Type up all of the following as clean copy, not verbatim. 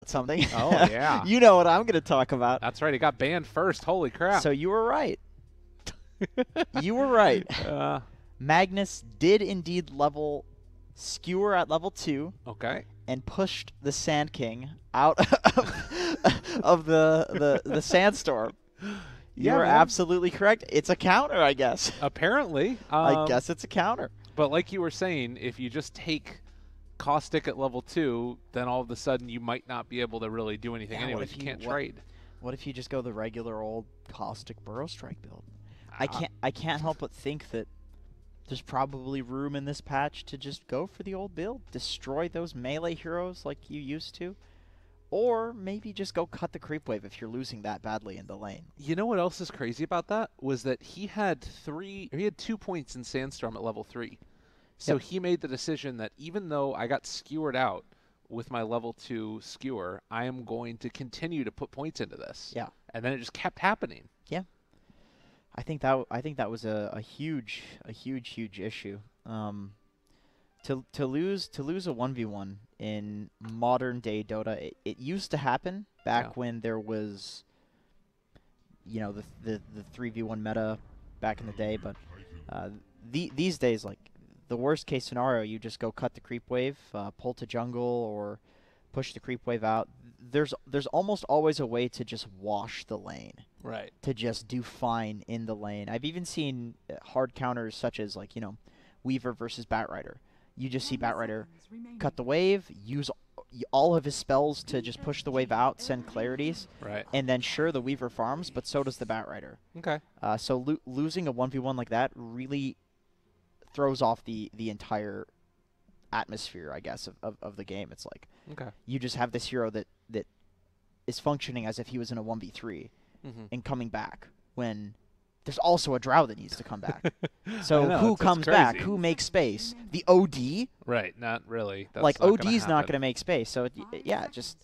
something. Oh, yeah. You know what I'm going to talk about. That's right. He got banned first. Holy crap. So you were right. You were right. Magnus did indeed level Skewer at level 2. Okay. And pushed the Sand King out of the sandstorm. You Yeah, are man. absolutely correct. It's a counter, I guess. Apparently. I guess it's a counter. But like you were saying, if you just take Caustic at level 2, then all of a sudden you might not be able to really do anything anyways. You can't trade. What if you just go the regular old Caustic Burrow Strike build? I can't help but think that there's probably room in this patch to just go for the old build, destroy those melee heroes like you used to, or maybe just go cut the creep wave if you're losing that badly in the lane. You know what else is crazy about that? Was that he had 2 points in Sandstorm at level 3. So he made the decision that even though I got skewered out with my level 2 skewer, I am going to continue to put points into this. Yeah. And then it just kept happening. Yeah. I think that was a huge issue. To lose a 1v1 in modern day Dota, it used to happen back when there was, you know, the 3v1 meta back in the day, but these days, like, the worst case scenario, you just go cut the creep wave, pull to jungle, or push the creep wave out. There's almost always a way to just wash the lane. Right. To just do fine in the lane. I've even seen hard counters such as, like, you know, Weaver versus Batrider. You just see Batrider cut the wave, use all of his spells to just push the wave out, send clarities. Right. And then, sure, the Weaver farms, but so does the Batrider. Okay. So losing a 1v1 like that really throws off the entire atmosphere, I guess, of the game. It's like you just have this hero that is functioning as if he was in a 1v3 and coming back when there's also a Drow that needs to come back. So who comes back? Who makes space? The OD? Right, not really. That's like, not OD's not going to make space. So yeah, just,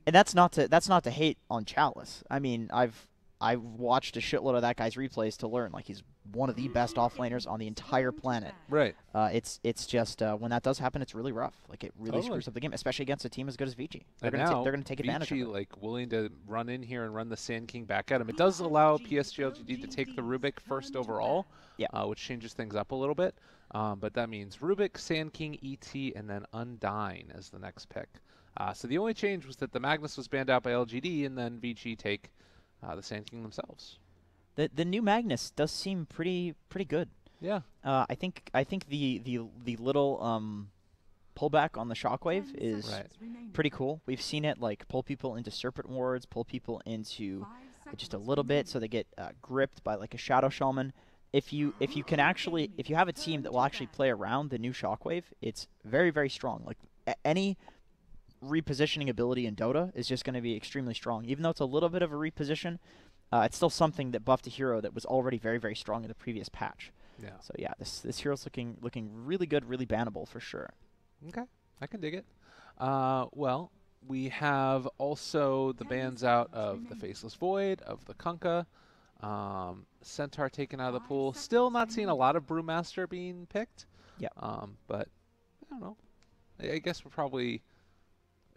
and that's not to hate on Chalice. I mean, I've watched a shitload of that guy's replays to learn, like, he's one of the best offlaners on the entire planet. Right. It's just when that does happen, it's really rough. Like, it really screws up the game, especially against a team as good as Vici. They're going to take advantage of it. Vici, like, willing to run in here and run the Sand King back at him. It does allow PSG.LGD to take the Rubik first overall, which changes things up a little bit. But that means Rubik, Sand King, ET, and then Undyne as the next pick. So the only change was that the Magnus was banned out by LGD, and then Vici take the Sand King themselves. The new Magnus does seem pretty good. Yeah. I think the little pullback on the shockwave is pretty cool. We've seen it, like, pull people into serpent wards, pull people into just a little bit so they get gripped by, like, a shadow shaman. If you have a team that will actually play around the new shockwave, it's very, very strong. Like, any repositioning ability in Dota is just going to be extremely strong. Even though it's a little bit of a reposition, it's still something that buffed a hero that was already very, very strong in the previous patch. Yeah. So yeah, this hero's looking really good, really bannable for sure. Okay, I can dig it. Well, we have also the bans out of the Faceless Void, of the Kunkka, Centaur taken out of the pool. Still not seeing a lot of Brewmaster being picked. Yeah. But I don't know. I guess we're probably.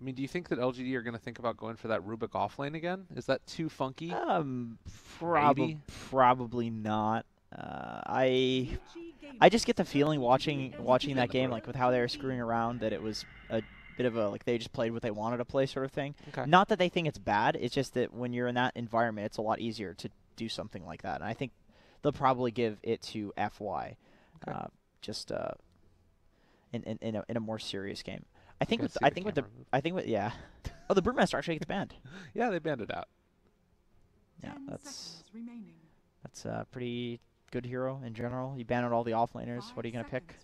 I mean, do you think that LGD are going to think about going for that Rubik offlane again? Is that too funky? Probably not. I just get the feeling watching that game, like, with how they were screwing around, that it was a bit of a, like, they just played what they wanted to play sort of thing. Okay. Not that they think it's bad. It's just that when you're in that environment, it's a lot easier to do something like that. And I think they'll probably give it to FY, just in a more serious game. I think with yeah. Oh, the Brewmaster actually gets banned. Yeah, they banned it out. Yeah, that's a pretty good hero in general. You ban out all the offlaners. What are you gonna pick?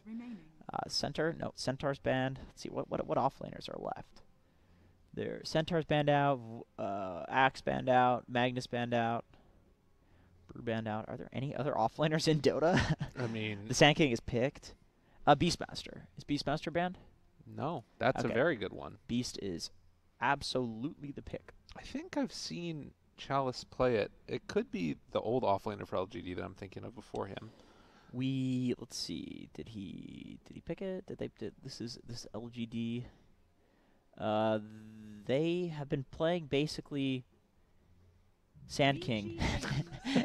Centaur? No, Centaur's banned. Let's see what offlaners are left. There, Centaur's banned out. Axe banned out. Magnus banned out. Brew banned out. Are there any other offlaners in Dota? I mean, the Sand King is picked. Beastmaster. Is Beastmaster banned? No, that's a very good one. Beast is absolutely the pick. I think I've seen Chalice play it. It could be the old offlaner for LGD that I'm thinking of before him. Let's see. Did he pick it? This LGD? they have been playing basically Sand King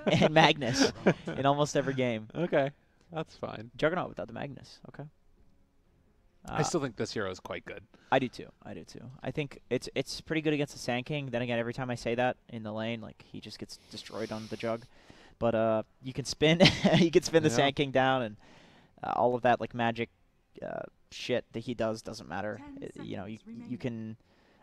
and Magnus in almost every game. Okay, that's fine. Juggernaut without the Magnus. Okay. I still think this hero is quite good. I do too. I think it's pretty good against the Sand King. Then again, every time I say that in the lane, like he just gets destroyed on the jug. But you can spin, you can spin the Sand King down, and all of that like magic shit that he doesn't matter. You know, you can,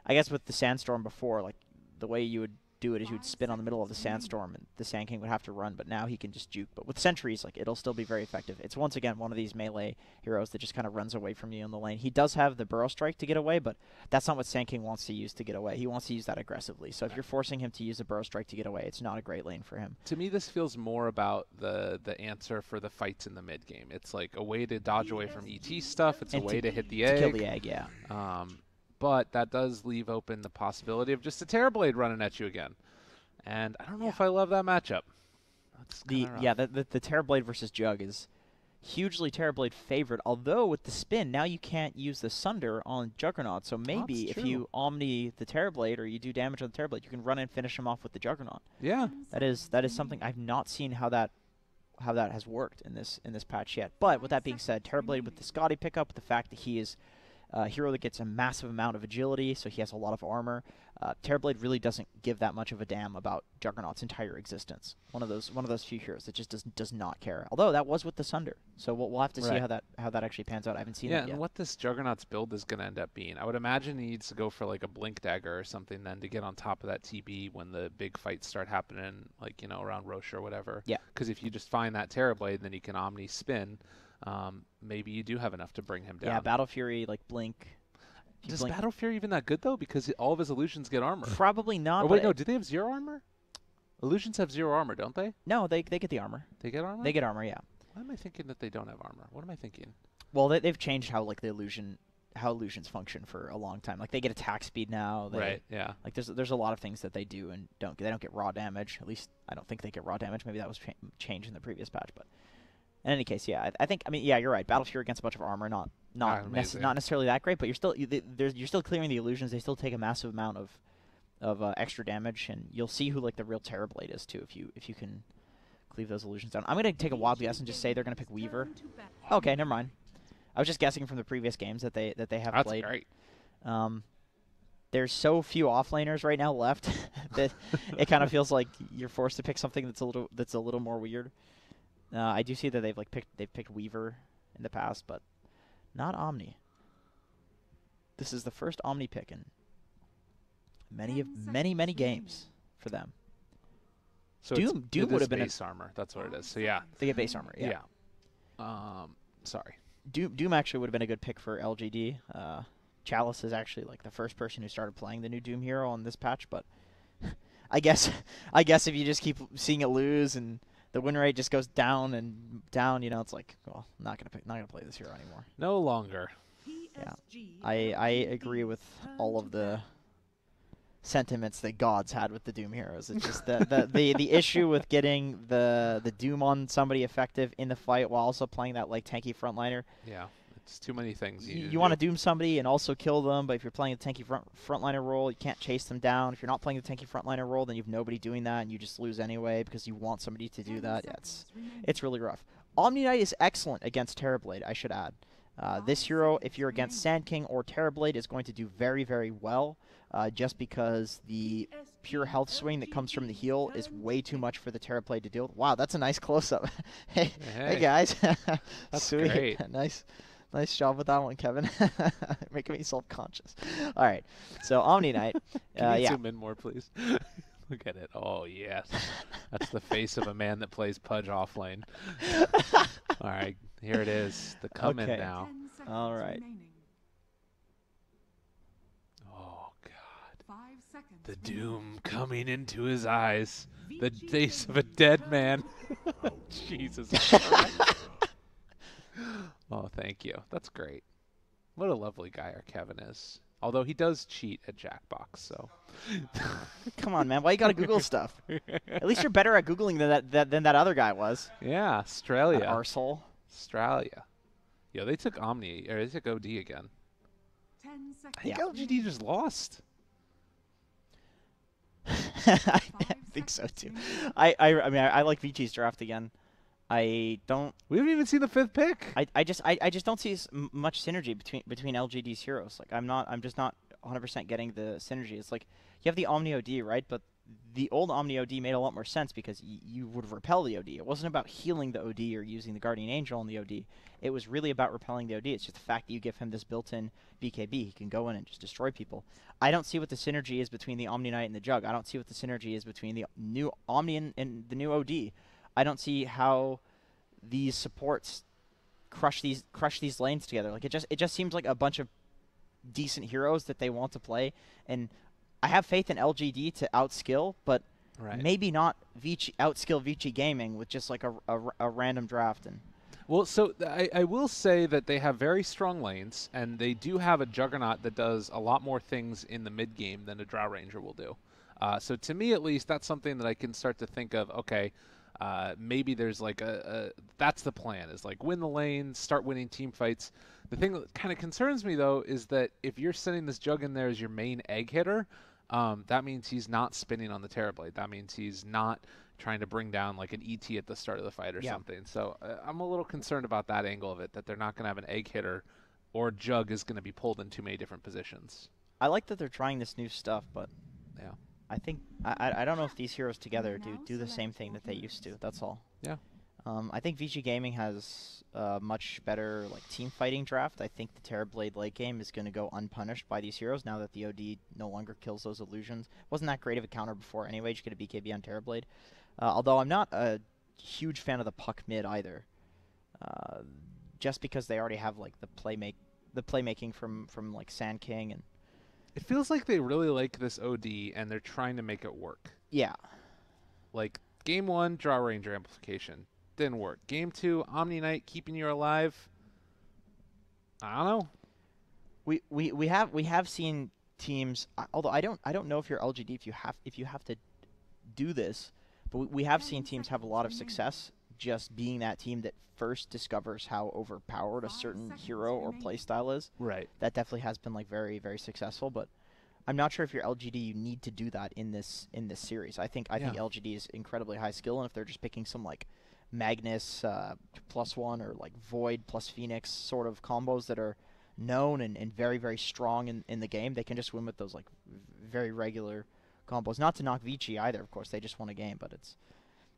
I guess with the Sandstorm before, like the way you would do it is you would spin on the middle of the Sandstorm, and the Sand King would have to run, but now he can just juke. But with Sentries, like, it'll still be very effective. It's, once again, one of these melee heroes that just kind of runs away from you in the lane. He does have the Burrow Strike to get away, but that's not what Sand King wants to use to get away. He wants to use that aggressively. So if you're forcing him to use the Burrow Strike to get away, it's not a great lane for him. To me, this feels more about the answer for the fights in the mid game. It's like a way to dodge away from ET stuff. It's a way to hit the egg. To kill the egg, yeah. But that does leave open the possibility of just a Terrorblade running at you again. And I don't know if I love that matchup. That's the Terrorblade versus Jug is hugely Terrorblade favored. Although with the spin, now you can't use the Sunder on Juggernaut. So maybe if you Omni the Terrorblade or you do damage on the Terrorblade, you can run and finish him off with the Juggernaut. Yeah, that is something I've not seen how that has worked in this patch yet. But with that being said, Terrorblade with the Scotty pickup, with the fact that he is a hero that gets a massive amount of agility, so he has a lot of armor. Terrorblade really doesn't give that much of a damn about Juggernaut's entire existence. One of those few heroes that just does not care. Although that was with the Sunder, so we'll have to see how that actually pans out. I haven't seen it yet. Yeah, and what this Juggernaut's build is going to end up being, I would imagine he needs to go for like a Blink Dagger or something then to get on top of that TB when the big fights start happening, like, you know, around Rosh or whatever. Yeah. Because if you just find that Terrorblade, then you can Omni spin. Maybe you do have enough to bring him down. Yeah, Battle Fury, like Blink. Does Battle Fury even that good, though? Because all of his illusions get armor. Probably not. Or wait, no, do they have 0 armor? Illusions have 0 armor, don't they? No, they get the armor. They get armor? They get armor, yeah. Why am I thinking that they don't have armor? What am I thinking? Well, they've changed how like how illusions function for a long time. Like they get attack speed now. Right, yeah. Like there's a lot of things that they do and they don't get raw damage. At least I don't think they get raw damage. Maybe that was changed in the previous patch, but in any case, yeah, I mean, yeah, you're right. Battle Fury against a bunch of armor, not necessarily that great, but you're still clearing the illusions. They still take a massive amount of extra damage, and you'll see who like the real Terrorblade is too if you can cleave those illusions down. I'm gonna take a wild guess and just say they're gonna pick Weaver. Okay, never mind. I was just guessing from the previous games that they have played. That's great. There's so few offlaners right now left that it kind of feels like you're forced to pick something that's a little more weird. I do see that they've picked Weaver in the past, but not Omni. This is the first Omni pick in many games for them. So Doom would have been base armor. That's what it is. So yeah, they get base armor. Yeah. Sorry. Doom actually would have been a good pick for LGD. Chalice is actually like the first person who started playing the new Doom hero on this patch, but I guess if you just keep seeing it lose and the win rate just goes down and down, you know, it's like, well, I'm not gonna play this hero anymore. No longer. Yeah, I agree with all of the sentiments that gods had with the Doom heroes. It's just the issue with getting the Doom on somebody effective in the fight while also playing that like tanky frontliner. Yeah. It's too many things. You want to Doom somebody and also kill them, but if you're playing the tanky frontliner role, you can't chase them down. If you're not playing the tanky frontliner role, then you have nobody doing that, and you just lose anyway because you want somebody to do that. Yeah, it's really rough. Omni Knight is excellent against Terrorblade, I should add. This hero, if you're against Sand King or Terrorblade, is going to do very, very well, just because the pure health swing that comes from the heal is way too much for the Terrorblade to deal with. Wow, that's a nice close-up. hey guys. That's sweet. Great. Nice job with that one, Kevin. Making me self-conscious. All right, so Omni Knight. Can you zoom in more, please? Look at it. Oh, yes. That's the face of a man that plays Pudge offlane. All right, here it is. The come-in now. All right. Oh, God. The doom coming into his eyes. The face of a dead man. Jesus Christ. Oh, thank you. That's great. What a lovely guy our Kevin is. Although he does cheat at Jackbox, so. Come on, man. Why you gotta Google stuff? At least you're better at Googling than that other guy was. Yeah, Australia. That arsehole. Australia. Yo, they took Omni, or they took OD again. 10 seconds. I think LGD just lost. I think so too. I mean, I like Vici's draft again. I don't. We haven't even seen the 5th pick. I just don't see much synergy between LGD's heroes. Like I'm just not 100% getting the synergy. It's like you have the Omni OD, right? But the old Omni OD made a lot more sense because you would repel the OD. It wasn't about healing the OD or using the Guardian Angel on the OD. It was really about repelling the OD. It's just the fact that you give him this built-in BKB. He can go in and just destroy people. I don't see what the synergy is between the Omni Knight and the Jug. I don't see what the synergy is between the new Omni and the new OD. I don't see how these supports crush these lanes together. Like it just seems like a bunch of decent heroes that they want to play, and I have faith in LGD to outskill, but maybe not outskill Vici Gaming with just like a random draft. And well, so I will say that they have very strong lanes, and they do have a Juggernaut that does a lot more things in the mid game than a Drow Ranger will do. So to me, at least, that's something that I can start to think of. Okay, maybe there's like that's the plan, is like win the lanes, start winning team fights. The thing that kind of concerns me, though, is that if you're sending this Jug in there as your main egg hitter, that means he's not spinning on the Terrorblade. That means he's not trying to bring down like an ET at the start of the fight or something. So I'm a little concerned about that angle of it, that they're not going to have an egg hitter, or Jug is going to be pulled in too many different positions. I like that they're trying this new stuff, but yeah, I think I don't know if these heroes together do the same thing that they used to. That's all. Yeah. I think Vici Gaming has a much better like team fighting draft. I think the Terrorblade late game is going to go unpunished by these heroes now that the OD no longer kills those illusions. Wasn't that great of a counter before anyway. Just get a BKB on Terrorblade. Although I'm not a huge fan of the puck mid either. Just because they already have like the playmaking from like Sand King, and it feels like they really like this OD and they're trying to make it work. Yeah. Like game 1, Draw Ranger amplification. Didn't work. Game 2, Omni Knight keeping you alive. I don't know. We have seen teams. Although I don't know if you're LGD if you have to do this, but we have seen teams have a lot of success just being that team that first discovers how overpowered a certain hero or playstyle is. Right. That definitely has been like very, very successful, but I'm not sure if you're LGD you need to do that in this series. I think LGD is incredibly high skill, and if they're just picking some like Magnus +1 or like Void plus Phoenix sort of combos that are known and very, very strong in the game, they can just win with those like very regular combos. Not to knock Vici either, of course, they just won a game, but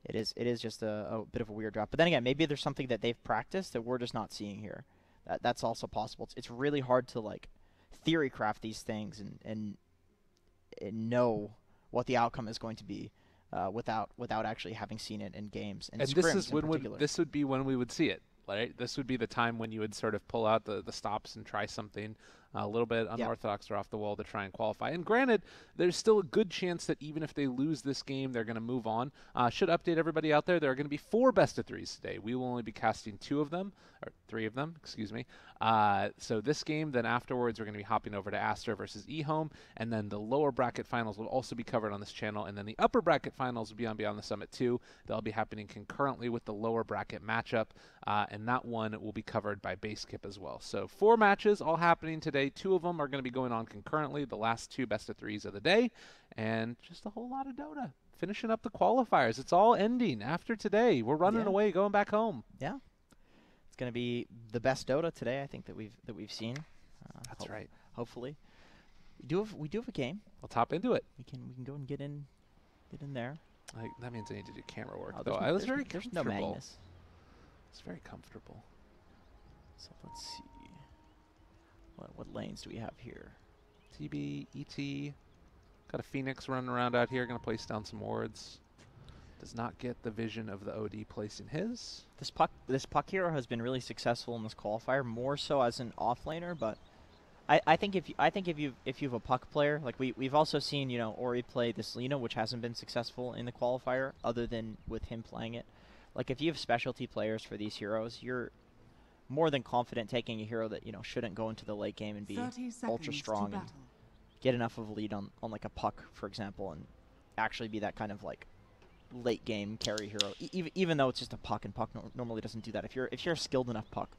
it is just a bit of a weird drop. But then again, maybe there's something that they've practiced that we're just not seeing here. That's also possible. It's really hard to like theory craft these things and know what the outcome is going to be without actually having seen it in games. And this would be when we would see it, right? This would be the time when you would sort of pull out the stops and try something a little bit unorthodox or off the wall to try and qualify. And granted, there's still a good chance that even if they lose this game, they're going to move on. Should update everybody out there, there are going to be 4 best-of-3s today. We will only be casting 2 of them, or 3 of them, excuse me. So this game, then afterwards, we're going to be hopping over to Astra versus eHome, and then the lower bracket finals will also be covered on this channel, and then the upper bracket finals will be on Beyond the Summit 2. They'll be happening concurrently with the lower bracket matchup, and that one will be covered by Basekip as well. So 4 matches all happening today. 2 of them are going to be going on concurrently, the last 2 best-of-3s of the day, and just a whole lot of Dota. Finishing up the qualifiers. It's all ending after today. We're running away, going back home. Yeah. It's going to be the best Dota today, I think, that we've seen. That's right. Hopefully, we do have a game. We'll top into it. We can go and get in there. That means I need to do camera work. Though I was very comfortable. There's no Magnus. It's very comfortable. So let's see. What lanes do we have here? TB, ET. Got a Phoenix running around out here. Going to place down some wards. Does not get the vision of the OD placing his. This puck hero has been really successful in this qualifier, more so as an offlaner. But I think if you have a puck player, like we've also seen Ori play this Lina, which hasn't been successful in the qualifier, other than with him playing it. Like if you have specialty players for these heroes, you're more than confident taking a hero that shouldn't go into the late game and be ultra strong and get enough of a lead on like a puck, for example, and actually be that kind of like late game carry hero. Even though it's just a puck, and puck normally doesn't do that. If you're a skilled enough puck,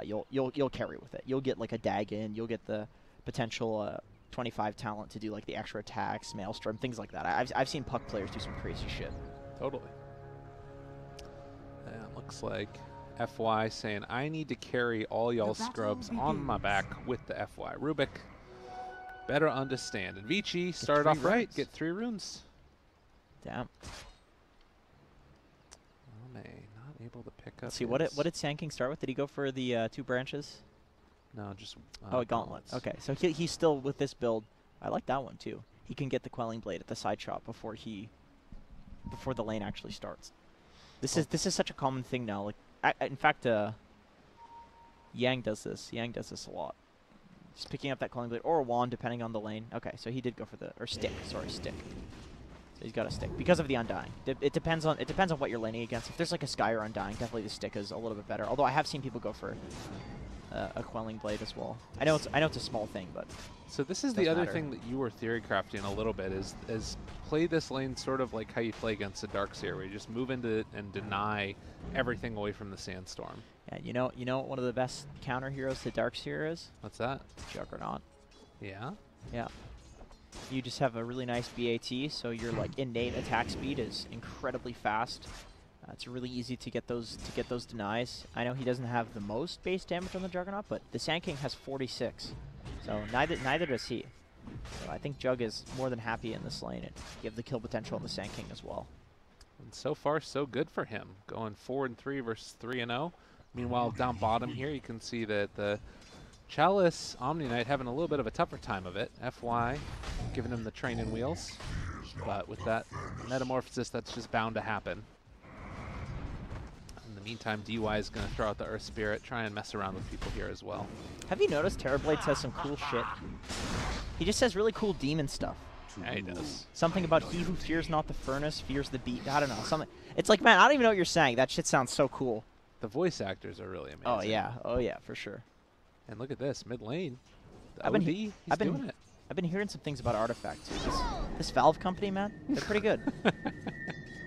you'll carry with it. You'll get like a dag in. You'll get the potential 25 talent to do like the extra attacks, Maelstrom, things like that. I've seen Puck players do some crazy shit. Totally. And it looks like FY saying, I need to carry all y'all scrubs on my back with the FY. Rubik, better understand. And Vici started off right, get 3 runes. Damn. Not able to pick up. Let's see, what did Sand King start with? Did he go for the 2 branches? No, just gauntlets. Okay, so he's still with this build. I like that one too. He can get the Quelling Blade at the side shot before the lane actually starts. This is such a common thing now. Like, in fact, Yang does this. Yang does this a lot. Just picking up that Quelling Blade or a wand depending on the lane. Okay, so he did go for stick. Sorry, stick. So he's got a stick because of the Undying. It depends on what you're laning against. If there's like a Sky or Undying, definitely the stick is a little bit better. Although I have seen people go for a Quelling Blade as well. I know it's a small thing, but so this is the other thing that you were theory crafting a little bit is play this lane sort of like how you play against the Darkseer, where you just move into it and deny everything away from the Sandstorm. Yeah, you know what one of the best counter heroes to Darkseer is? What's that? Juggernaut. Yeah. Yeah. You just have a really nice BAT, so your like innate attack speed is incredibly fast. It's really easy to get those denies. I know he doesn't have the most base damage on the Juggernaut, but the Sand King has 46, so neither does he. So I think Jug is more than happy in this lane, and you have the kill potential on the Sand King as well. And so far, so good for him, going 4-3 versus 3-0. Meanwhile, down bottom here, you can see that the Chalice Omni Knight having a little bit of a tougher time of it. FY giving him the training wheels, but with that Metamorphosis, that's just bound to happen. In the meantime, DY is going to throw out the Earth Spirit, try and mess around with people here as well. Have you noticed Terrorblade says some cool shit? He just says really cool demon stuff. Yeah, he does. Something about he who fears not the furnace fears the beat. I don't know. Something. It's like, man, I don't even know what you're saying. That shit sounds so cool. The voice actors are really amazing. Oh yeah. Oh yeah, for sure. And look at this, mid lane. The OD, he's doing it. I've been hearing some things about Artifact too. This Valve company, man, they're pretty good.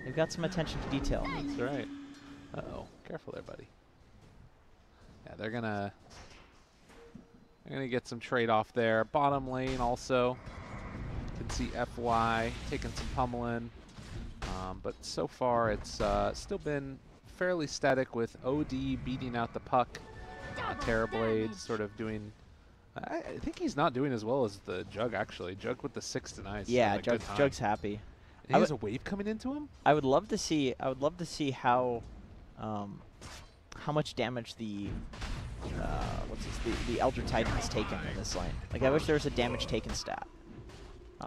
They've got some attention to detail. That's right. Uh-oh, careful there, buddy. Yeah, they're gonna get some trade off there. Bottom lane also. You can see FY taking some pummeling, but so far it's still been fairly static with OD beating out the Puck. Terrorblade sort of doing. I think he's not doing as well as the Jug actually. Jug with the 6 denies. Yeah, Jug's happy. And he has a wave coming into him. I would love to see. How much damage the the Elder Titan has taken in this lane. Like I wish there was a damage taken stat.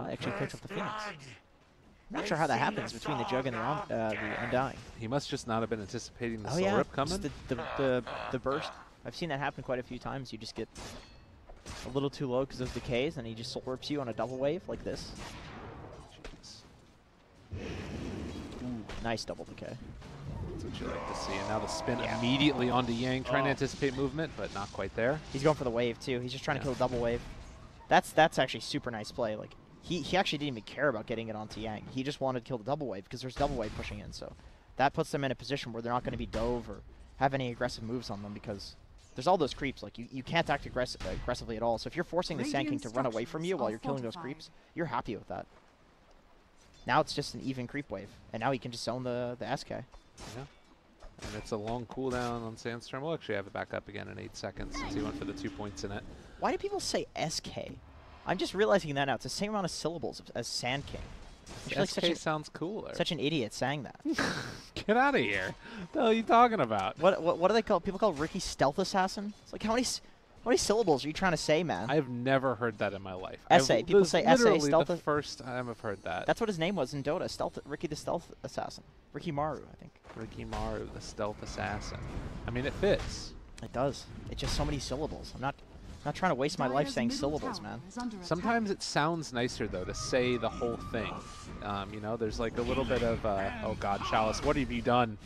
Actually picked up the Phoenix. I'm not sure how that happens between the Jug and the Undying. He must just not have been anticipating the Soul Rip coming. The burst. I've seen that happen quite a few times. You just get a little too low because of decays, and he just Soul Rips you on a double wave like this. Ooh, nice double decay. That's what you like to see. And now the spin immediately onto Yang, trying to anticipate movement, but not quite there. He's going for the wave too. He's just trying to kill a double wave. That's actually super nice play. Like he actually didn't even care about getting it onto Yang. He just wanted to kill the double wave because there's double wave pushing in. So that puts them in a position where they're not going to be dove or have any aggressive moves on them because there's all those creeps. Like you can't act aggressively at all. So if you're forcing the Sand King to run away from you while you're killing those creeps, you're happy with that. Now it's just an even creep wave, and now he can just zone the SK. Yeah. And it's a long cooldown on Sandstorm. We'll actually have it back up again in 8 seconds since he went for the 2 points in it. Why do people say SK? I'm just realizing that now. It's the same amount of syllables as Sand King. SK sounds cooler. Such an idiot saying that. Get out of here. What the hell are you talking about? What do they call? People call Ricky Stealth Assassin? It's like, how many syllables are you trying to say, man? I've never heard that in my life. Essay. People say essay, stealth. The first time I've heard that. That's what his name was in Dota. Ricky the Stealth Assassin. Ricky Maru, I think. Ricky Maru, the Stealth Assassin. I mean, it fits. It does. It's just so many syllables. I'm not trying to waste my life saying syllables, man. Sometimes it sounds nicer, though, to say the whole thing. You know, there's like a little bit of, oh God, Chalice, what have you done?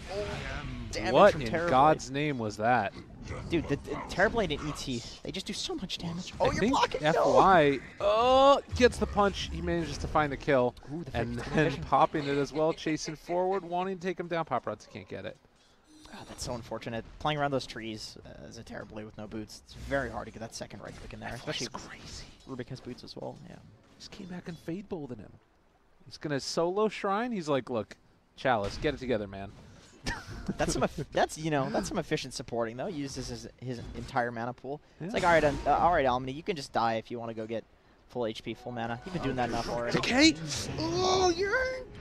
What in God's name was that? Dude, the Terrorblade and ET, they just do so much damage. Oh, you're blocking! FY, gets the punch. He manages to find the kill. Ooh, and then popping it as well, chasing forward, wanting to take him down. Paparazzi can't get it. That's so unfortunate. Playing around those trees as a Terrorblade with no boots, it's very hard to get that second right click in there. Especially crazy. Rubik has boots as well. Yeah. Just came back and fade bolted him. He's gonna solo Shrine. He's like, look, Chalice, get it together, man. That's some that's some efficient supporting though. He uses his entire mana pool. Yeah. It's like all right, Almany, you can just die if you want to go get full HP, full mana. You've been doing that enough already. Okay. Oh,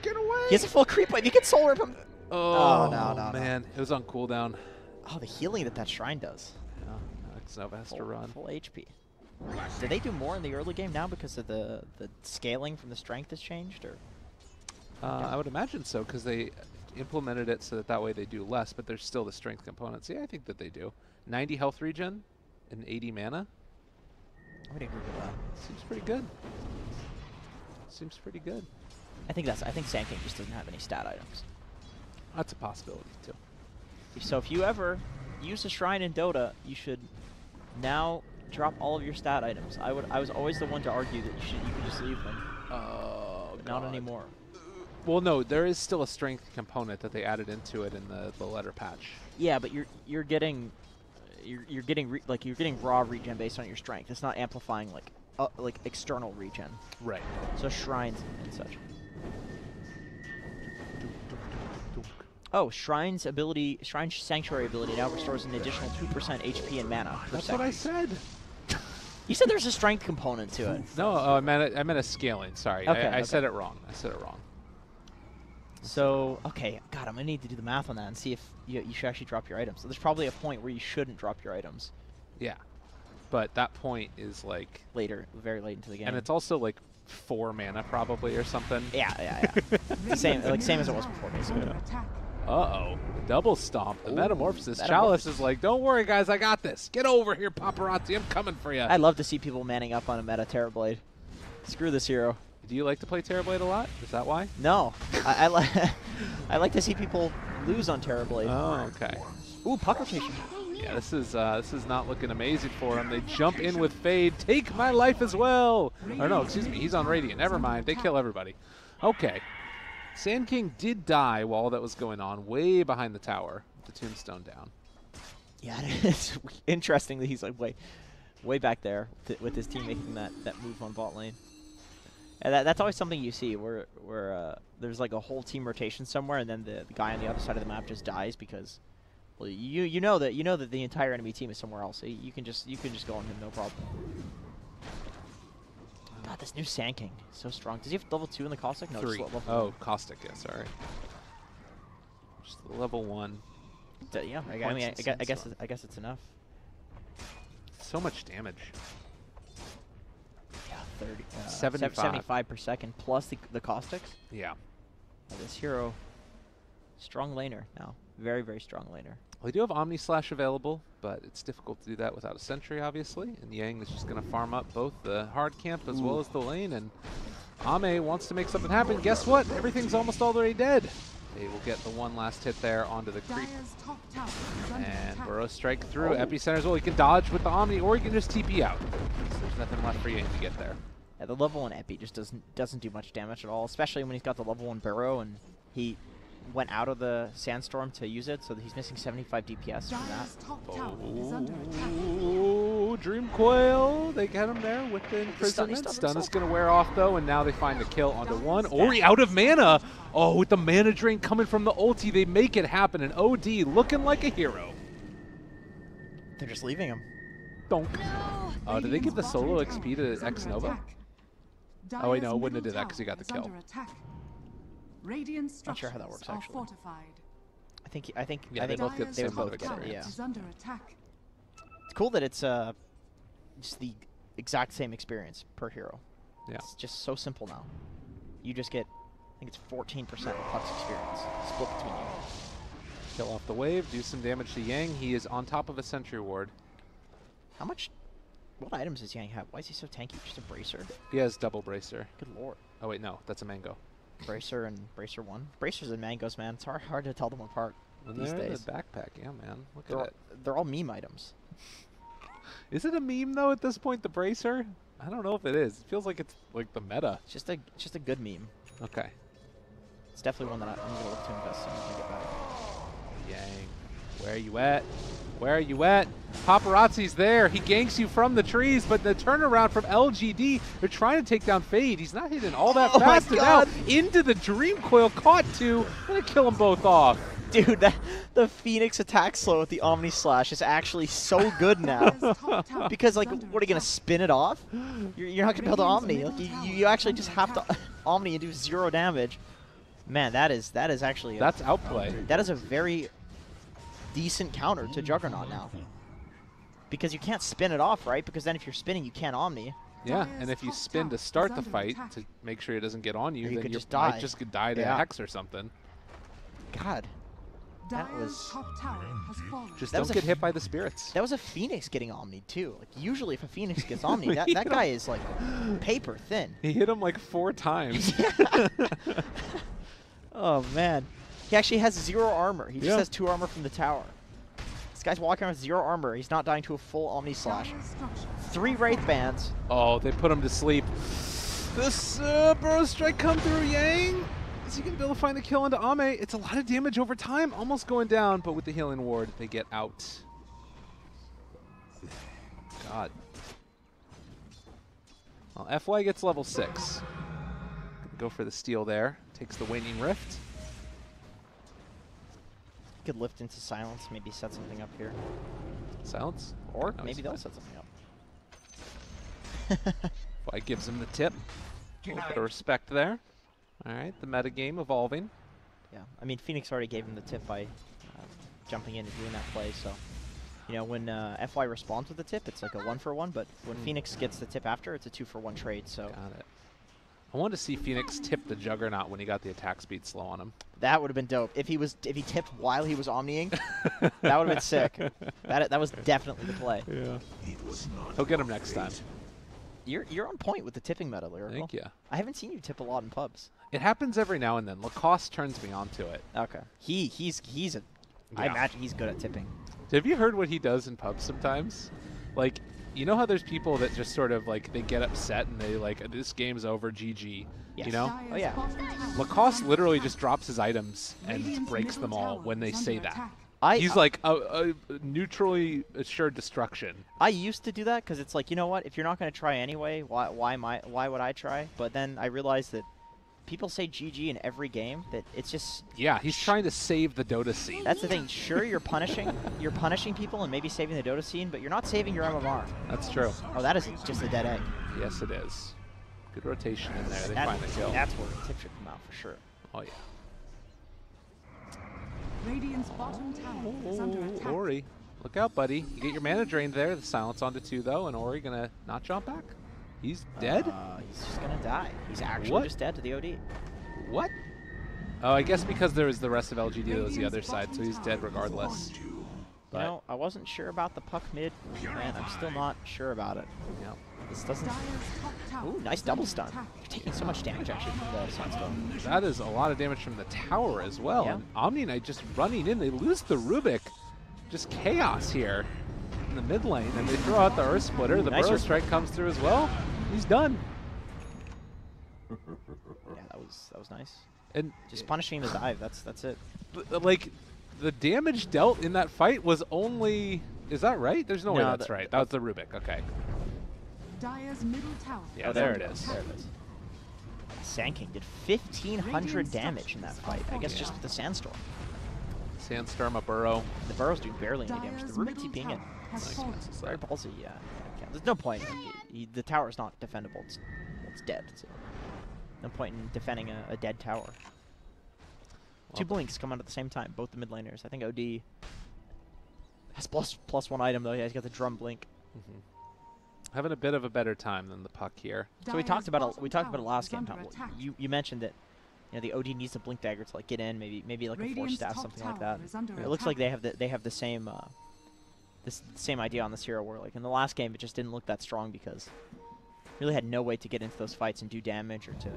get away. He has a full creep wave. You can soul rip him. Oh, no, man. It was on cooldown. Oh, the healing that shrine does. Yeah, Nova has to run. Full HP. Did they do more in the early game now because of the scaling from the strength has changed? Or I would imagine so, because they implemented it so that way they do less, but there's still the strength components. Yeah, I think that they do. 90 health regen and 80 mana. I would agree with that. Seems pretty good. Seems pretty good. I think Sand King just doesn't have any stat items. That's a possibility too. So if you ever use a shrine in Dota, you should now drop all of your stat items. I was always the one to argue that you could just leave them. Oh, but not anymore. Well, no, there is still a strength component that they added into it in the letter patch. Yeah, but you're getting raw regen based on your strength. It's not amplifying like external regen. Right. So shrines and such. Oh, Shrine's Sanctuary ability now restores an additional 2% HP and mana. That's what I said. You said there's a strength component to it. No, I meant a scaling. Sorry, okay, I said it wrong. I said it wrong. So, okay, God, I'm gonna need to do the math on that and see if you should actually drop your items. So there's probably a point where you shouldn't drop your items. Yeah, but that point is like later, very late into the game. And it's also like 4 mana probably or something. Yeah. same as it was before, basically. Yeah. Uh-oh. Double stomp. The Metamorphosis. Chalice is like, don't worry, guys. I got this. Get over here, paparazzi. I'm coming for you. I'd love to see people manning up on a meta Terrorblade. Screw this hero. Do you like to play Terrorblade a lot? Is that why? No. I like to see people lose on Terrorblade. Oh, okay. Ooh, puck rotation. Yeah, this is not looking amazing for him. They jump in with Fade. Take my life as well. Or no, excuse me. He's on Radiant. Never mind. They kill everybody. Okay. Sand King did die while all that was going on, way behind the tower, with the tombstone down. Yeah, it's interesting that he's like way back there with his team making that move on bot lane. And that's always something you see where there's like a whole team rotation somewhere, and then the guy on the other side of the map just dies because, well, you know that the entire enemy team is somewhere else. So you can just go on him, no problem. God, this new Sand King is so strong. Does he have level 2 in the Caustic? No, 3. Just level oh, Caustic, yeah, sorry. Just level 1. Yeah, I mean, I guess it's enough. So much damage. Yeah, 75. 75 per second plus the Caustics. Yeah. This hero, strong laner now. Very, very strong laner. Well, they do have Omni Slash available, but it's difficult to do that without a sentry, obviously. And Yang is just going to farm up both the hard camp as well as the lane. And Ame wants to make something happen. Guess what? Everything's almost already dead. They will get the one last hit there onto the creep. And Burrow strike through. Epicenter as well. He can dodge with the Omni, or he can just TP out. So there's nothing left for Yang to get there. Yeah, the level 1 Epi just doesn't do much damage at all, especially when he's got the level 1 Burrow and he went out of the Sandstorm to use it, so that he's missing 75 DPS from that. Oh, Dream Coil. They get him there with the imprisonment. Stun is going to wear off, though, and now they find the kill onto one. Ori out of mana. Oh, with the mana drain coming from the ulti, they make it happen. And OD looking like a hero. They're just leaving him. Donk. Oh, did they give the solo XP to X Nova? Oh, wait, no, it wouldn't have did that because he got the kill. Not sure how that works actually. I think they both get the same both get it. Yeah. It's cool that it's just the exact same experience per hero. Yeah. It's just so simple now. You just get, I think it's 14% of Puck's experience split between you. Kill off the wave, do some damage to Yang. He is on top of a sentry ward. What items does Yang have? Why is he so tanky? Just a bracer? He has double bracer. Good lord. Oh wait, no, that's a mango. Bracer and Bracer 1. Bracers and mangoes, man. It's hard to tell them apart these days. The backpack, yeah, man. Look at it. They're all meme items. Is it a meme though at this point? The bracer? I don't know if it is. It feels like it's like the meta. It's just a good meme. Okay. It's definitely one that I'm gonna look to invest in when I get back. Yang. Where are you at? Where are you at? Paparazzi's there. He ganks you from the trees, but the turnaround from LGD, they're trying to take down Fade. He's not hitting all that fast. And now into the Dream Coil, caught two. Gonna kill them both off. Dude, the Phoenix attack slow with the Omni Slash is actually so good now. Because, like, what are you going to spin it off? You're not going to be able to Omni. Like, you actually just have to Omni and do 0 damage. Man, that is actually... That's outplay. That is a very decent counter to Juggernaut now. Because you can't spin it off, right? Because then if you're spinning, you can't Omni. Yeah, and if you spin to start the fight to make sure it doesn't get on you, then you might just die to Hex or something. God. That was... Just don't get hit by the spirits. That was a Phoenix getting Omni'd too. Like, usually if a Phoenix gets Omni'd, that guy is like paper thin. He hit him like 4 times. Oh man. He actually has 0 armor. He just has 2 armor from the tower. This guy's walking around with 0 armor. He's not dying to a full Omni Slash. 3 Wraith Bands. Oh, they put him to sleep. This Burrow Strike come through, Yang. Is he going to be able to find the kill into Ame? It's a lot of damage over time. Almost going down, but with the healing ward, they get out. God. Well, FY gets level 6. Go for the steal there. Takes the Waning Rift. Could lift into Silence, maybe set something up here. Silence? Or maybe they'll set something up. FY gives him the tip. A little bit of respect there. All right, the metagame evolving. Yeah, I mean, Phoenix already gave him the tip by jumping in and doing that play, so... You know, when FY responds with the tip, it's like a 1-for-1, but when Phoenix gets the tip after, it's a 2-for-1 trade, so... Got it. I wanted to see Phoenix tip the Juggernaut when he got the attack speed slow on him. That would have been dope. If he tipped while he was Omniing, that would have been sick. That was definitely the play. Yeah. He'll get him next time. You're on point with the tipping meta, Lyrical. Thank you. I haven't seen you tip a lot in pubs. It happens every now and then. Lacoste turns me on to it. Okay. I imagine he's good at tipping. Have you heard what he does in pubs sometimes? Like, you know how there's people that just sort of like they get upset and they like this game's over, GG. Yes. You know? Oh yeah. Lacoste literally just drops his items and breaks them all when they say that. He's like a neutrally assured destruction. I used to do that because it's like, you know what? If you're not going to try anyway, why would I try? But then I realized that people say GG in every game. That it's just he's trying to save the Dota scene. That's the thing. Sure, you're punishing people and maybe saving the Dota scene, but you're not saving your MMR. That's true. Oh, that is just a dead egg. Yes, it is. Good rotation in there. They find the kill. That's where the tip should come out for sure. Oh yeah. Radiant's bottom tower is under attack. Ori, look out, buddy. You get your mana drained there. The silence onto 2 though, and Ori gonna not jump back. He's dead? He's just gonna die. He's actually just dead to the OD. What? Oh, I guess because there was the rest of LGD that was the other side, so he's dead regardless. But you know, I wasn't sure about the puck mid, and I'm still not sure about it. Yep. This doesn't... Ooh, nice double stun. You're taking so much damage, actually, from the Sunstone. That is a lot of damage from the tower as well. Yeah. And Omni Knight just running in. They lose the Rubik. Just chaos here in the mid lane, and they throw out the Earth Splitter. The Burrow Strike comes through as well. He's done. Yeah, that was nice. And just punishing the dive. That's it. Like, the damage dealt in that fight was only... Is that right? There's no way that's right. That was the Rubik. Okay. Dire's middle tower. Yeah, there it is. There it is. Sand King did 1,500 damage in that fight. I guess just with the Sandstorm. Sandstorm, a Burrow. The Burrow's doing barely any damage. The Rubik TPing it. Nice. Very ballsy, yeah. There's no point. The tower's not defendable. It's dead. So no point in defending a dead tower. Well, 2 blinks come out at the same time, both the mid laners. I think OD has +1 item though. Yeah, he's got the drum blink. Having a bit of a better time than the puck here. So we talked about it last game, Tom. You mentioned that the OD needs a blink dagger to like get in, maybe like a force staff, something like that. It looks like they have the same same idea on this hero where like in the last game it just didn't look that strong because really had no way to get into those fights and do damage or to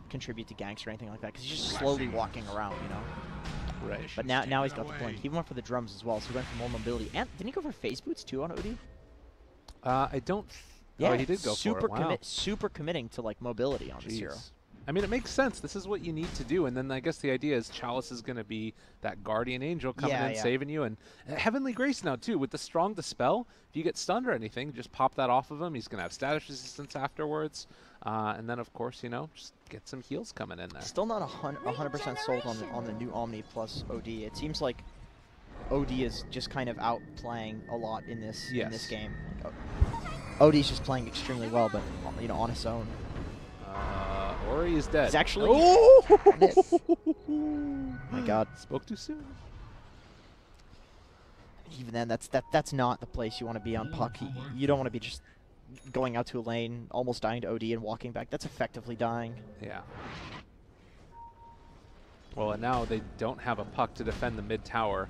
contribute to ganks or anything like that because he's just slowly walking around, you know. Right. But now he's got the blink. He went for the drums as well, so he went for more mobility. And didn't he go for face boots too on OD? I don't. Yeah, he did go for it. Wow. Super committing to like mobility on this hero. I mean, it makes sense. This is what you need to do. And then I guess the idea is Chalice is going to be that guardian angel coming in, saving you. And Heavenly Grace now, too, with the strong Dispel. If you get stunned or anything, just pop that off of him. He's going to have status resistance afterwards. And then, of course, you know, just get some heals coming in there. Still not 100% sold on the new Omni plus OD. It seems like OD is just kind of outplaying a lot in this game. OD's just playing extremely well, but, you know, on his own. Ori is dead. He's actually... my God. Spoke too soon. Even then, that's not the place you want to be on puck. You don't want to be just going out to a lane, almost dying to OD and walking back. That's effectively dying. Yeah. Well, and now they don't have a puck to defend the mid tower.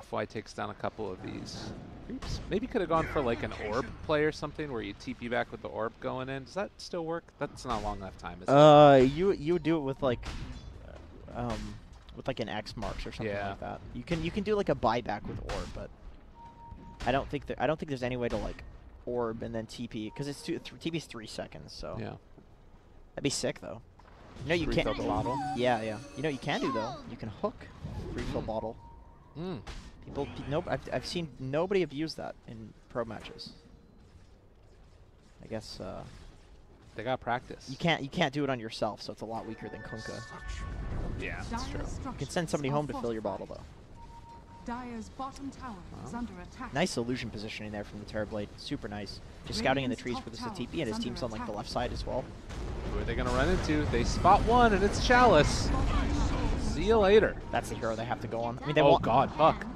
FY takes down a couple of these creeps. Maybe could have gone for like an orb play or something where you TP back with the orb going in. Does that still work? That's not long enough time, is it? You would do it with like an X marks or something like that. You can do like a buyback with orb, but I don't think there's any way to like orb and then TP because it's TP's 3 seconds. So yeah, that'd be sick though. You know you can't. Refill the bottle. Yeah. You know you can do though. You can hook refill bottle. I've seen nobody abuse that in pro matches. I guess they got practice. You can't do it on yourself, so it's a lot weaker than Kunkka. Yeah, that's true. You can send somebody home to fill your bottle though. Dire's bottom tower is under attack. Nice illusion positioning there from the Terrorblade. Super nice. Just scouting in the trees for this TP, and his team's on like the left side as well. Who are they gonna run into? They spot one, and it's Chalice. See you later. That's the hero they have to go on. I mean, oh God, fuck.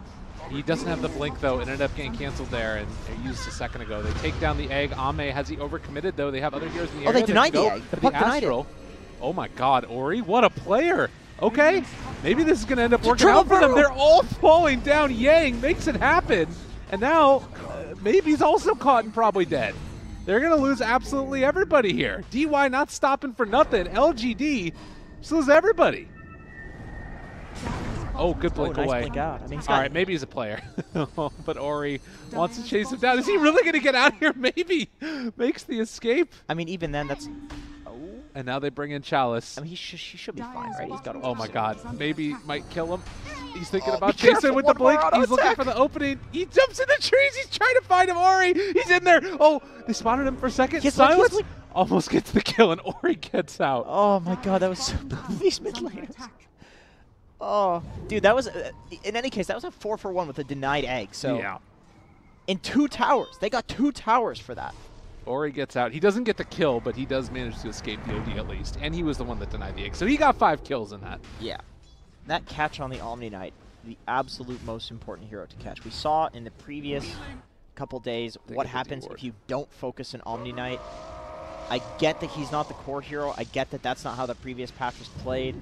He doesn't have the blink though. It ended up getting canceled there, and they used a second ago. They take down the egg. Ame, has he overcommitted though? They have other heroes in the area. Oh, they denied the egg. The puck denied it. Oh my God, Ori, what a player. Okay, maybe this is gonna end up working out for them. They're all falling down. Yang makes it happen, and now maybe he's also caught and probably dead. They're gonna lose absolutely everybody here. DY not stopping for nothing. LGD just lose everybody. Oh, good blink nice away. Blink out. I mean, all right, maybe he's a player. But Ori wants to chase him down. Is he really going to get out of here? Maybe makes the escape. I mean, even then, that's... And now they bring in Chalice. I mean, he should be fine, right? He's got. Oh my God, maybe might kill him. He's thinking about chasing with the blink. He's looking for the opening. He jumps in the trees. He's trying to find him. Ori, he's in there. Oh, they spotted him for a second. Silence. Almost gets the kill, and Ori gets out. Oh my God, that was so these mid laners. Oh, dude, that was, in any case, that was a 4-for-1 with a denied egg. So, yeah. In 2 towers. They got 2 towers for that. Ori gets out. He doesn't get the kill, but he does manage to escape the OD at least. And he was the one that denied the egg. So he got 5 kills in that. Yeah. That catch on the Omni Knight, the absolute most important hero to catch. We saw in the previous couple days what happens if you don't focus an Omni Knight. I get that he's not the core hero. I get that that's not how the previous patch was played.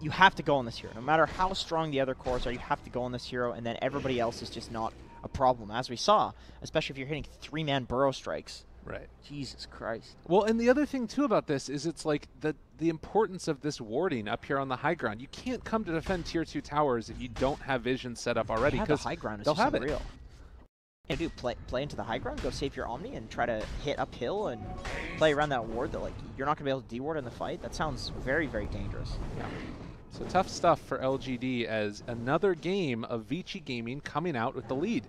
You have to go on this hero. No matter how strong the other cores are, you have to go on this hero, and then everybody else is just not a problem, as we saw, especially if you're hitting 3-man burrow strikes. Right. Jesus Christ. Well, and the other thing, too, about this is it's like the importance of this warding up here on the high ground. You can't come to defend Tier 2 towers if you don't have vision set up already. Because the high ground is they'll just have unreal. And do play into the high ground, go save your Omni, and try to hit uphill and play around that ward that like you're not gonna be able to deward in the fight. That sounds very, very dangerous. Yeah. So tough stuff for LGD as another game of Vici Gaming coming out with the lead.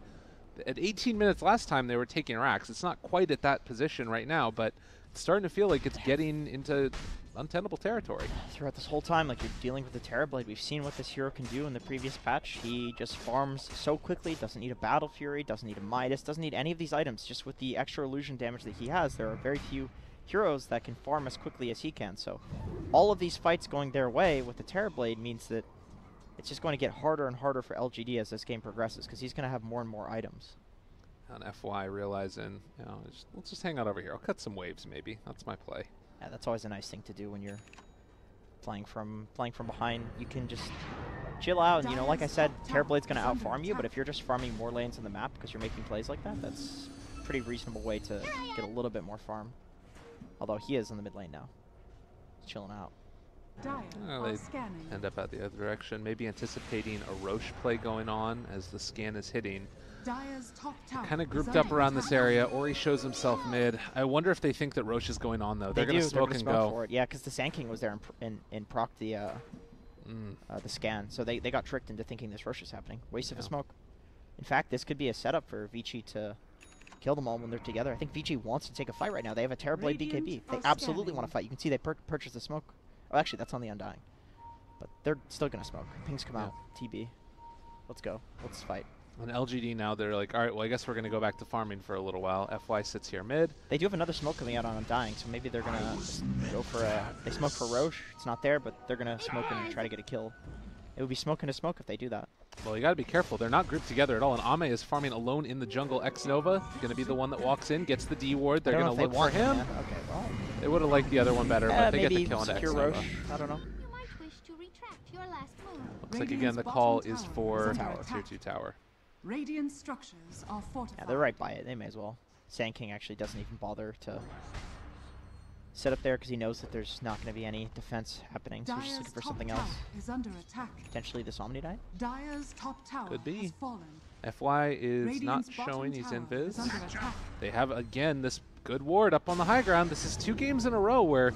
At 18 minutes last time, they were taking racks. It's not quite at that position right now, but it's starting to feel like it's getting into untenable territory. Throughout this whole time, like you're dealing with the Terrorblade, we've seen what this hero can do in the previous patch. He just farms so quickly, doesn't need a Battle Fury, doesn't need a Midas, doesn't need any of these items. Just with the extra illusion damage that he has, there are very few heroes that can farm as quickly as he can. So all of these fights going their way with the Terrorblade means that it's just going to get harder and harder for LGD as this game progresses, because he's going to have more and more items. On FY realizing, you know, let's just hang out over here. I'll cut some waves maybe. That's my play. Yeah, that's always a nice thing to do when you're playing from behind. You can just chill out, and you know, like I said, Terrorblade's going to out-farm you, but if you're just farming more lanes on the map because you're making plays like that, that's a pretty reasonable way to get a little bit more farm. Although he is in the mid lane now. He's chilling out. They end up out the other direction, maybe anticipating a Rosh play going on as the scan is hitting. Kind of grouped up around this area. Ori shows himself mid. I wonder if they think that Rosh is going on, though. They're going to smoke and go. For it. Yeah, because the Sand King was there and proc the scan. So they got tricked into thinking this Rosh is happening. Waste of a smoke. In fact, this could be a setup for Vici to kill them all when they're together. I think Vici wants to take a fight right now. They have a Terrorblade BKB. They absolutely want to fight. You can see they purchased the smoke. Oh, actually, that's on the Undying. But they're still going to smoke. Pings come out. TB. Let's go. Let's fight. On LGD now, they're like, all right, well, I guess we're going to go back to farming for a little while. FY sits here mid. They do have another smoke coming out on Undying, so maybe they're going to go for a... They smoke for Rosh. It's not there, but they're going to smoke and try to get a kill. It would be smoking to smoke if they do that. Well, you got to be careful. They're not grouped together at all, and Ame is farming alone in the jungle. X-Nova going to be the one that walks in, gets the D ward. They're going to look for him. Okay, well... They would have liked the other one better, but they get the kill on X-Nova. Rosh. I don't know. Looks like, again, the call is for Tier 2 tower. Radiant structures are fortified. Yeah, they're right by it. They may as well. Sand King actually doesn't even bother to set up there because he knows that there's not going to be any defense happening. So he's just looking for something else. Is under attack. Potentially this Omni die? Dire's top tower could be. has fallen. FY is not showing he's invis. They have, again, this good ward up on the high ground. This is 2 games in a row where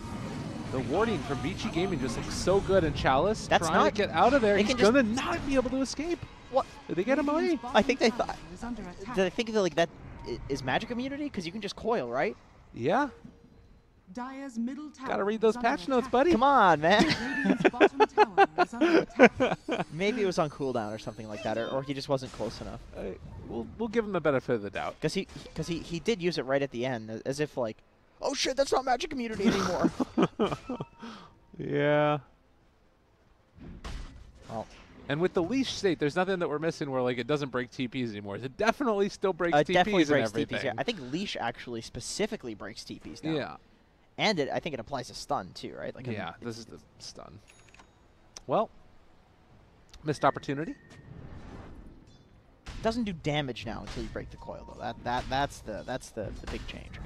the warding from Vici Gaming just looks so good, and Chalice trying to get out of there. He's going to not be able to escape. What? Did they get him away? I think they thought. Did they think that, like, that is magic immunity? Because you can just coil, right? Yeah. Dire's middle tower. Gotta read those patch notes, buddy. Come on, man. Bottom tower is under attack. Maybe it was on cooldown or something like that, or he just wasn't close enough. We'll give him the benefit of the doubt. Because he did use it right at the end, as if like, oh shit, that's not magic immunity anymore. Yeah. Well. And with the leash state, there's nothing that we're missing where like it doesn't break TPs anymore. It definitely still breaks TPs definitely breaks and everything. TPs, yeah. I think leash actually specifically breaks TPs now. Yeah. And I think it applies to stun too, right? Like yeah, this is the stun. Well, missed opportunity. It doesn't do damage now until you break the coil though. That's the big change.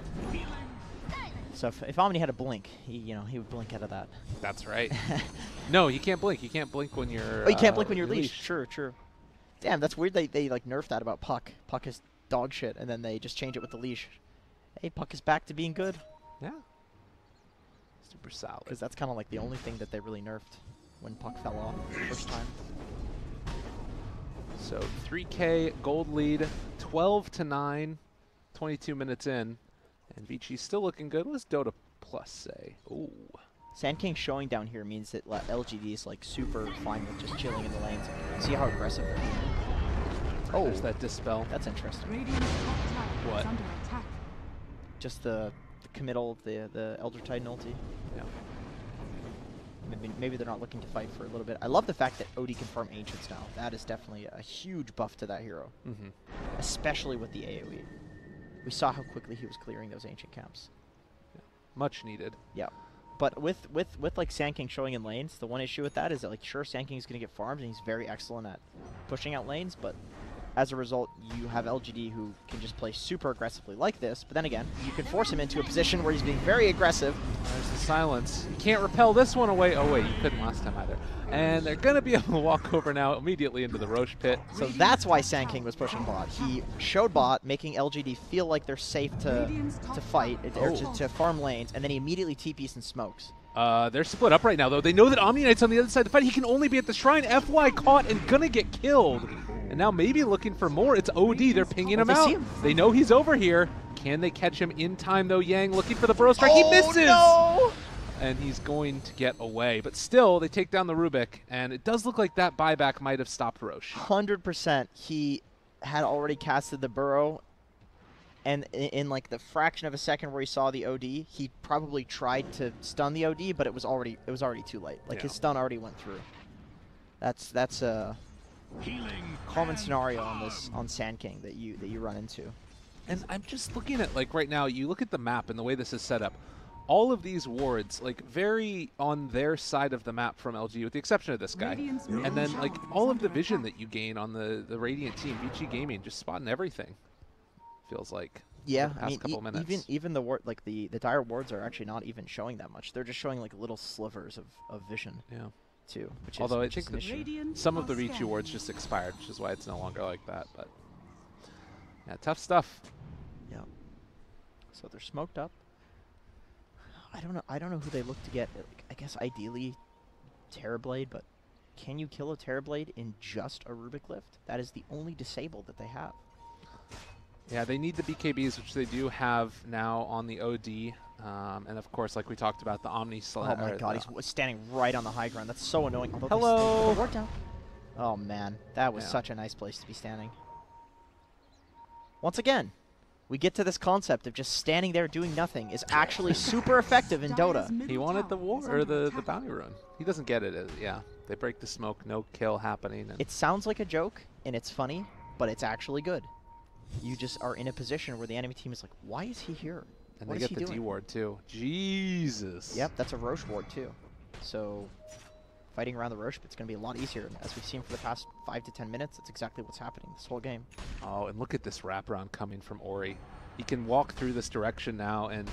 So if Omni had a blink, he would blink out of that. That's right. No, you can't blink. You can't blink when you're. Oh, you can't blink when you're leashed. True. Damn, that's weird. They like nerfed that about Puck. Puck is dog shit, and then they just change it with the leash. Hey, Puck is back to being good. Yeah. Super solid. Because that's kind of like the only thing that they really nerfed when Puck fell off the first time. So 3K gold lead, 12-9, 22 minutes in. And Vici's still looking good. What does Dota Plus say? Ooh. Sand King showing down here means that LGD is like super fine with just chilling in the lanes. See how aggressive they're being. Oh, there's that dispel. That's interesting. What? Under attack. Just the committal, the Elder Titan ulti. Yeah. Maybe they're not looking to fight for a little bit. I love the fact that OD can farm Ancients now. That is definitely a huge buff to that hero. Mm-hmm. Especially with the AoE. We saw how quickly he was clearing those ancient camps. Yeah. Much needed. Yeah. But with like Sand King showing in lanes, the one issue with that is that, like, sure, Sand King is going to get farms and he's very excellent at pushing out lanes, but as a result, you have LGD who can just play super aggressively like this, but then again, you can force him into a position where he's being very aggressive. There's the silence. You can't repel this one away. Oh, wait, you couldn't last time either. And they're going to be able to walk over now immediately into the Rosh pit. So that's why Sand King was pushing bot. He showed bot, making LGD feel like they're safe to fight, or to farm lanes, and then he immediately TPs and smokes. They're split up right now, though. They know that Omni Knight's on the other side of the fight. He can only be at the shrine. FY caught and gonna get killed. And now maybe looking for more. It's OD. They're pinging him out. They know he's over here. Can they catch him in time, though? Yang looking for the Burrow Strike. He misses! No! And he's going to get away. But still, they take down the Rubik. And it does look like that buyback might have stopped Rosh. 100%. He had already casted the Burrow. And in like the fraction of a second where he saw the OD, he probably tried to stun the OD, but it was already too late. Like his stun already went through. That's a common scenario on Sand King that you run into. And I'm just looking at, like, right now, you look at the map and the way this is set up. All of these wards, like, very on their side of the map from LG, with the exception of this guy. And then, like, all of the vision that you gain on the Radiant team, Vici Gaming, just spotting everything. Feels like. Yeah, for the I past mean, couple minutes. even the ward, like the dire wards are actually not even showing that much. They're just showing like little slivers of vision. Yeah. Too, which Although is, I think an issue. some of the Vici wards just expired, which is why it's no longer like that. But yeah, tough stuff. Yeah. So they're smoked up. I don't know who they look to get. Like, I guess ideally Terrorblade, but can you kill a Terrorblade in just a Rubik lift? That is the only disable that they have. Yeah, they need the BKBs, which they do have now on the OD. And of course, like we talked about, the Omni Oh my god, he's standing right on the high ground. That's so annoying. Although hello! Ward down. Oh man, that was such a nice place to be standing. Once again, we get to this concept of just standing there doing nothing is actually super effective in Dota. He wanted the war or the bounty rune. He doesn't get it. Yeah, they break the smoke, no kill happening. And it sounds like a joke and it's funny, but it's actually good. You just are in a position where the enemy team is like, why is he here? And what they get the D ward too. Jesus. Yep, that's a Rosh ward too. So fighting around the Rosh, it's going to be a lot easier. As we've seen for the past 5 to 10 minutes, that's exactly what's happening this whole game. Oh, and look at this wraparound coming from Ori. He can walk through this direction now, and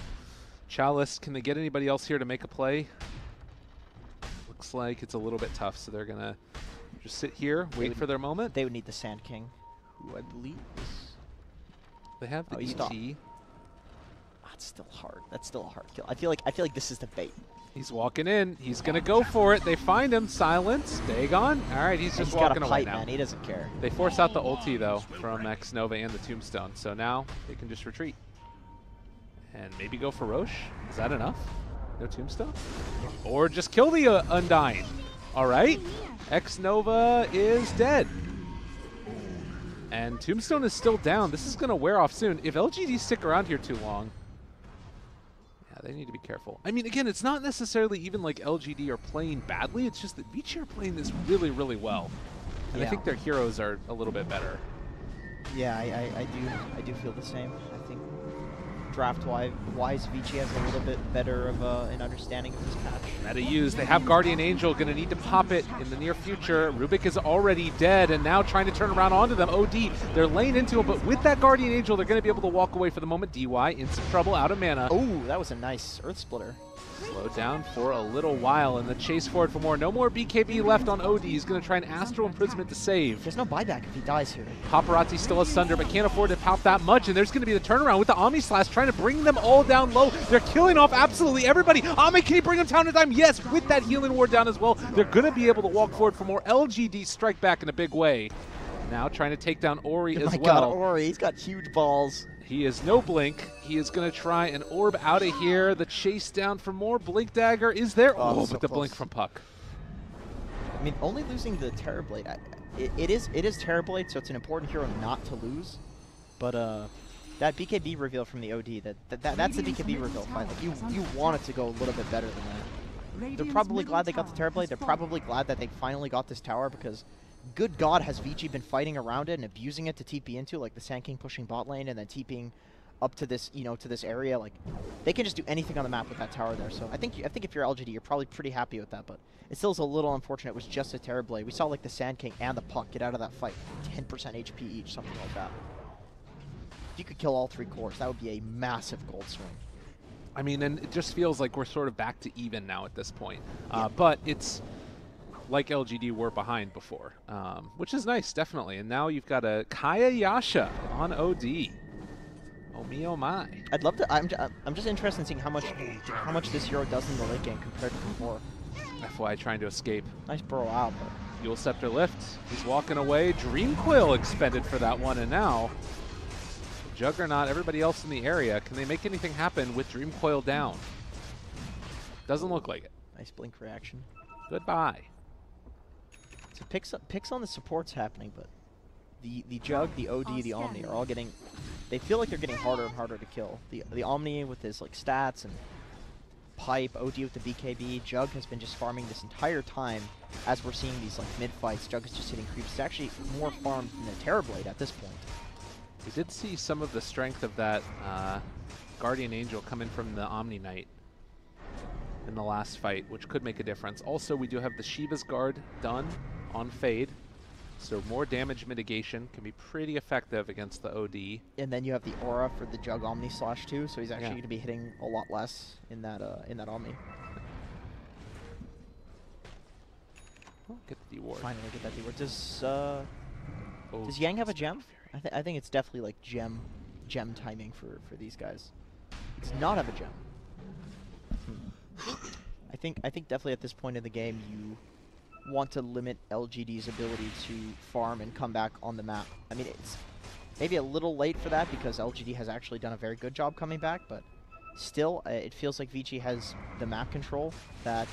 Chalice, can they get anybody else here to make a play? Looks like it's a little bit tough, so they're going to just sit here, wait for their moment. They would need the Sand King, who I believe is... They have the ET. That's still hard. That's still a hard kill. I feel like this is the bait. He's walking in. He's going to go for it. They find him. Silence. Dagon. All right, he's just walking away now. Man. He doesn't care. They force out the ulti, though, from X Nova and the Tombstone. So now they can just retreat. And maybe go for Rosh. Is that enough? No Tombstone? Or just kill the Undying. All right. X Nova is dead. And Tombstone is still down. This is going to wear off soon. If LGD stick around here too long, they need to be careful. I mean, again, it's not necessarily even like LGD are playing badly. It's just that Vici are playing this really, really well. And I think their heroes are a little bit better. Yeah, I do feel the same. I think draft-wise, Vici has a little bit better of an understanding of this patch. Meta used. They have Guardian Angel. Going to need to pop it in the near future. Rubik is already dead and now trying to turn around onto them. OD, they're laying into him, but with that Guardian Angel, they're going to be able to walk away for the moment. DY in some trouble, out of mana. Oh, that was a nice Earth Splitter. Slowed down for a little while, and the chase forward for more. No more BKB left on OD. He's going to try an Astral Imprisonment to save. There's no buyback if he dies here. Paparazzi still has Sunder, but can't afford to pop that much, and there's going to be the turnaround with the Omni Slash trying to bring them all down low. They're killing off absolutely everybody. Ami, can he bring them down in time? Yes, with that healing ward down as well. They're going to be able to walk forward for more. LGD strike back in a big way. Now trying to take down Ori as well. My god, Ori, he's got huge balls. He is no blink. He is going to try an orb out of here. The chase down for more. Blink dagger is there. Oh, but the blink from Puck. I mean, only losing the Terrorblade. It is Terrorblade, so it's an important hero not to lose. But that BKB reveal from the OD, that's the BKB reveal fight. Like you want it to go a little bit better than that. They're probably glad they got the Terrorblade. They're probably glad that they finally got this tower because. Good God, has Vici been fighting around it and abusing it to TP into, like the Sand King pushing bot lane and then TPing up to this, to this area. Like, they can just do anything on the map with that tower there. So I think if you're LGD, you're probably pretty happy with that. But it still is a little unfortunate. It was just a Terrorblade. We saw like the Sand King and the Puck get out of that fight, 10% HP each, something like that. If you could kill all 3 cores, that would be a massive gold swing. I mean, and it just feels like we're sort of back to even now at this point. But it's like LGD were behind before, which is nice, definitely. And now you've got a Kaya Yasha on OD. Oh me, oh my. I'd love to. I'm just interested in seeing how much this hero does in the late game compared to before. FY trying to escape. Nice burrow out, but Fuel Scepter lift. He's walking away. Dream Coil expended for that one, and now Juggernaut, everybody else in the area. Can they make anything happen with Dream Coil down? Doesn't look like it. Nice blink reaction. Goodbye. So picks on the support's happening, but the Jug, the OD, the Omni are all getting. They feel like they're getting harder and harder to kill. The Omni with his like stats and Pipe, OD with the BKB. Jug has been just farming this entire time. As we're seeing these like mid fights, Jug is just hitting creeps. It's actually more farmed than the Terrorblade at this point. We did see some of the strength of that Guardian Angel come in from the Omni Knight in the last fight, which could make a difference. Also, we do have the Shiva's Guard done on Fade. So more damage mitigation can be pretty effective against the OD. And then you have the aura for the Jug Omni Slash too, so he's actually going to be hitting a lot less in that Omni. Oh, get the D-Ward. Finally get that D-Ward. Does Yang have a gem? I think it's definitely like gem timing for these guys. He does not have a gem. I think definitely at this point in the game you want to limit LGD's ability to farm and come back on the map. I mean, it's maybe a little late for that because LGD has actually done a very good job coming back, but still, it feels like Vici has the map control that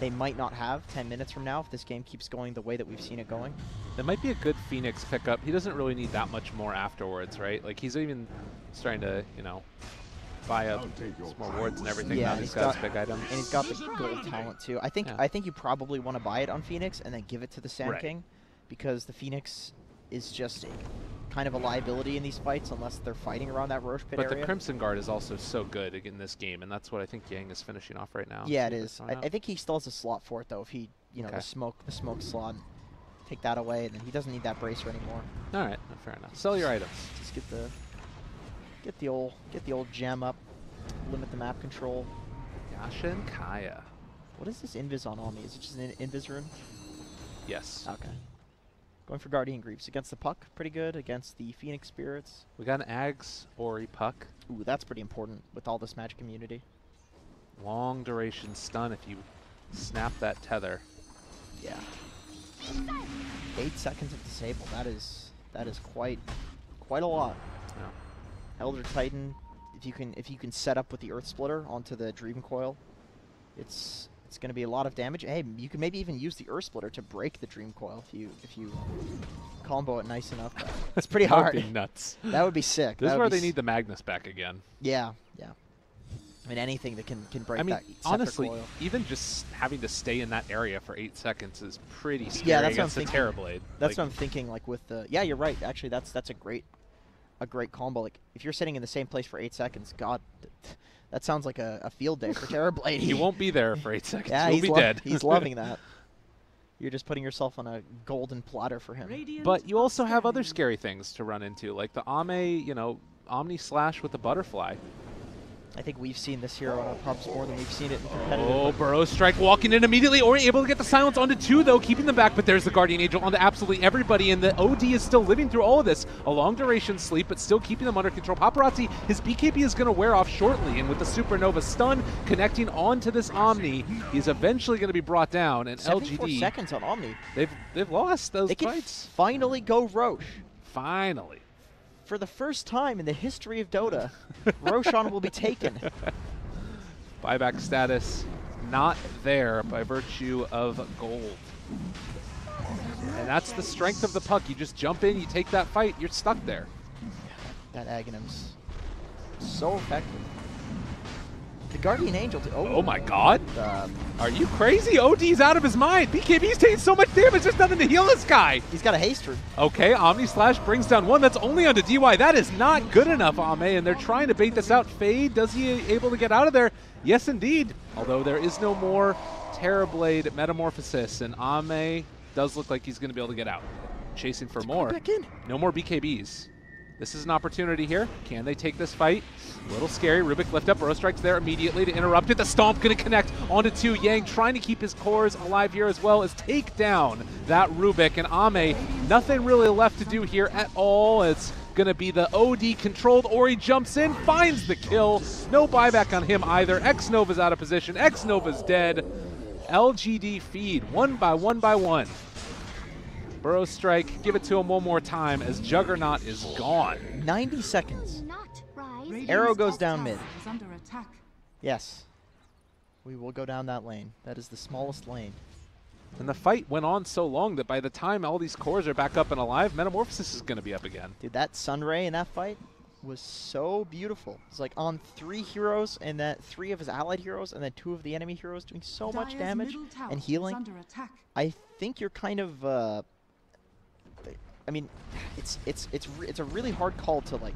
they might not have 10 minutes from now if this game keeps going the way that we've seen it going. That might be a good Phoenix pickup. He doesn't really need that much more afterwards, right? Like, he's even starting to, you know, buy up some more wards and everything. Yeah, now he's got his big items. And he's got the gold talent too. I think you probably want to buy it on Phoenix and then give it to the Sand King, because the Phoenix is just kind of a liability in these fights unless they're fighting around that Rosh pit area. But the Crimson Guard is also so good in this game, and that's what I think Yang is finishing off right now. Yeah, it is. I think he still has a slot for it though. If he, you know, the smoke slot, take that away, and then he doesn't need that bracer anymore. All right, fair enough. Sell your items. Just get the old gem up, limit the map control. Yasha and Kaya. What is this invis on Omni? Is it just an invis rune? Yes. Okay. Going for Guardian Greaves against the Puck, pretty good. Against the Phoenix Spirits. We got an Ags Ori Puck. Ooh, that's pretty important with all this magic immunity. Long duration stun if you snap that tether. Yeah. 8 seconds of disable. That is quite a lot. Yeah. Elder Titan, if you can set up with the Earth Splitter onto the Dream Coil, it's going to be a lot of damage. Hey, you can maybe even use the Earth Splitter to break the Dream Coil if you combo it nice enough. It's pretty hard. That would be nuts. That would be sick. This is where they need the Magnus back again. Yeah, yeah. I mean, anything that can break that honestly, coil. even just having to stay in that area for 8 seconds is pretty scary. Yeah, that's against what I'm the Terrorblade. That's what I'm thinking. Like with the you're right. Actually, that's a great combo. Like if you're sitting in the same place for 8 seconds, God, that sounds like a field day for Terrorblade. He won't be there for 8 seconds. Yeah, he'll be dead. He's loving that. You're just putting yourself on a golden platter for him. But you also have other scary things to run into, like the Ame, Omni Slash with the butterfly. I think we've seen this hero on our pubs more than we've seen it in competitive. Oh, Burrow Strike walking in immediately. Ori able to get the silence onto 2, though, keeping them back. But there's the Guardian Angel onto absolutely everybody, and the OD is still living through all of this. A long duration sleep, but still keeping them under control. Paparazzi, his BKB is going to wear off shortly, and with the Supernova stun connecting onto this Omni, he's eventually going to be brought down. And 74 LGD, seconds on Omni. They've lost those they fights. Can finally go Rosh. Finally. For the first time in the history of Dota, Roshan will be taken. Buyback status not there by virtue of gold. And that's the strength of the Puck. You just jump in, you take that fight, you're stuck there. That Aghanim's so effective. The Guardian Angel. Oh my God. Are you crazy? OD's out of his mind. BKB's taking so much damage, there's nothing to heal this guy. He's got a haste root. Okay, Omni Slash brings down 1. That's only onto DY. That is not good enough, Ame, and they're trying to bait this out. Fade, does he able to get out of there? Yes, indeed. Although there is no more Terrorblade Metamorphosis, and Ame does look like he's going to be able to get out. Chasing for more. Back in. No more BKBs. This is an opportunity here. Can they take this fight? A little scary. Rubik lift up. Burrow Strike's there immediately to interrupt it. The Stomp going to connect onto 2. Yang trying to keep his cores alive here as well as take down that Rubik. And Ame, nothing really left to do here at all. It's going to be the OD controlled. Ori jumps in, finds the kill. No buyback on him either. X-Nova's out of position. X-Nova's dead. LGD feed 1 by 1 by 1. Burrow Strike, give it to him one more time as Juggernaut is gone. 90 seconds. Arrow goes down mid. Yes. We will go down that lane. That is the smallest lane. And the fight went on so long that by the time all these cores are back up and alive, Metamorphosis is going to be up again. Dude, that Sunray in that fight was so beautiful. It's like on 3 heroes and that 3 of his allied heroes and then 2 of the enemy heroes doing so much damage and healing. I think you're kind of I mean, it's a really hard call to like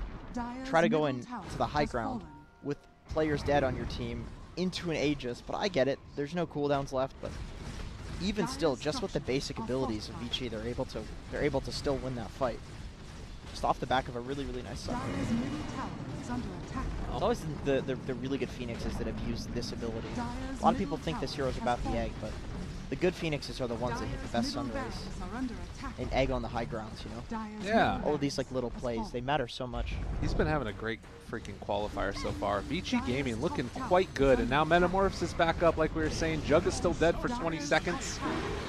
try to go into the high ground with players dead on your team into an Aegis, but I get it. There's no cooldowns left, but even still, just with the basic abilities of Vici, they're able to still win that fight. Just off the back of a really, really nice side. It's always the really good Phoenixes that have used this ability. A lot of people think this hero's about the egg, but the good Phoenixes are the ones that hit the best sun rays. An egg on the high grounds, you know? Yeah. All of these like little plays, they matter so much. He's been having a great freaking qualifier so far. Vici Gaming looking quite good, and now Metamorphosis back up like we were saying. Jug is still dead for 20 seconds.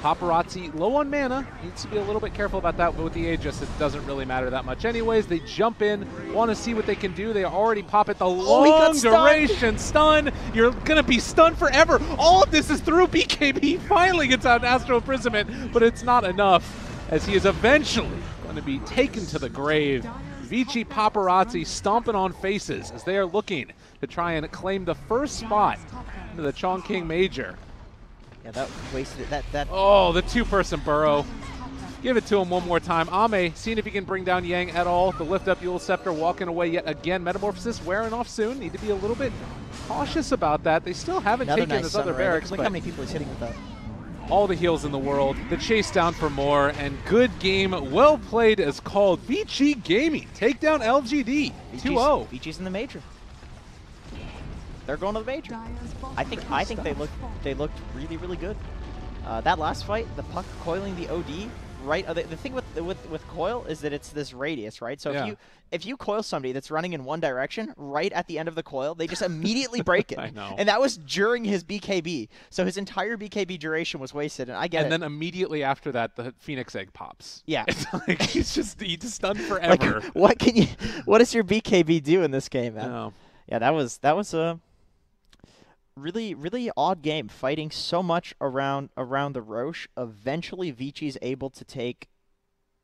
Paparazzi low on mana. Needs to be a little bit careful about that, but with the Aegis, it doesn't really matter that much anyways. They jump in, want to see what they can do. They already pop it. The long duration stun. You're going to be stunned forever. All of this is through BKB. Finally gets out an Astral Imprisonment, but it's not enough, as he is eventually going to be taken to the grave. Vici Paparazzi stomping on faces as they are looking to try and claim the first spot into the Chongqing Major. Yeah, that wasted it. That. Oh, the two-person burrow. Give it to him one more time. Ame, seeing if he can bring down Yang at all. The lift up Eul Scepter walking away yet again. Metamorphosis wearing off soon. Need to be a little bit cautious about that. They still haven't taken his other barracks. Look how many people he's hitting with that. All the heals in the world. The chase down for more, and good game. Well played as called. Vici Gaming take down LGD 2-0. Vici's in the major. They're going to the major. I think they looked really, really good. That last fight, the puck coiling the OD, right? The thing with coil is that it's this radius, right? So if you coil somebody that's running in one direction, right at the end of the coil, they just immediately break it. I know. And that was during his BKB. So his entire BKB duration was wasted, and I get it. And then immediately after that, the Phoenix Egg pops. Yeah. It's like he's just stunned forever. Like, what does your BKB do in this game, man? No. Yeah, that was a really, really odd game, fighting so much around the Rosh. Eventually, Vici's able to take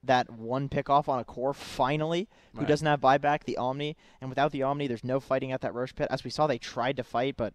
that one pick off on a core, finally, who doesn't have buyback, the Omni. And without the Omni, there's no fighting at that Rosh pit. As we saw, they tried to fight, but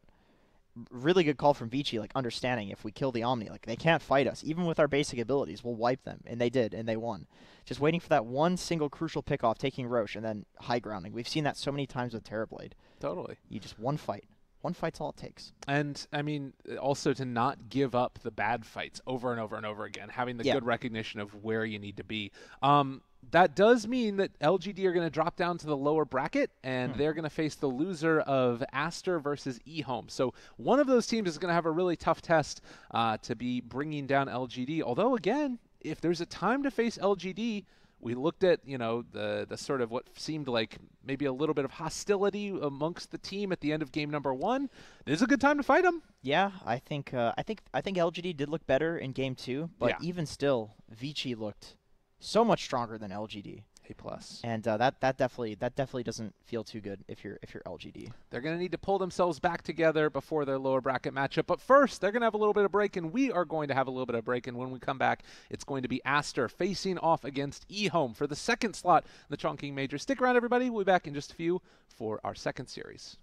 really good call from Vici, like understanding if we kill the Omni, like they can't fight us. Even with our basic abilities, we'll wipe them. And they did, and they won. Just waiting for that one single crucial pick off, taking Rosh, and then high grounding. We've seen that so many times with Terrorblade. Totally. You just one fight. One fight's all it takes. And, I mean, also to not give up the bad fights over and over and over again, having the good recognition of where you need to be. That does mean that LGD are going to drop down to the lower bracket, and they're going to face the loser of Aster versus eHome. So one of those teams is going to have a really tough test to be bringing down LGD. Although, again, if there's a time to face LGD, we looked at, you know, the sort of what seemed like maybe a little bit of hostility amongst the team at the end of game number 1. This is a good time to fight them. Yeah, I think LGD did look better in game 2, but even still, Vici looked so much stronger than LGD. A+. And that definitely doesn't feel too good if you're LGD. They're going to need to pull themselves back together before their lower bracket matchup. But first, they're going to have a little bit of break, and we are going to have a little bit of break. And when we come back, it's going to be Aster facing off against eHome for the second slot in the Chongqing Major. Stick around, everybody. We'll be back in just a few for our second series.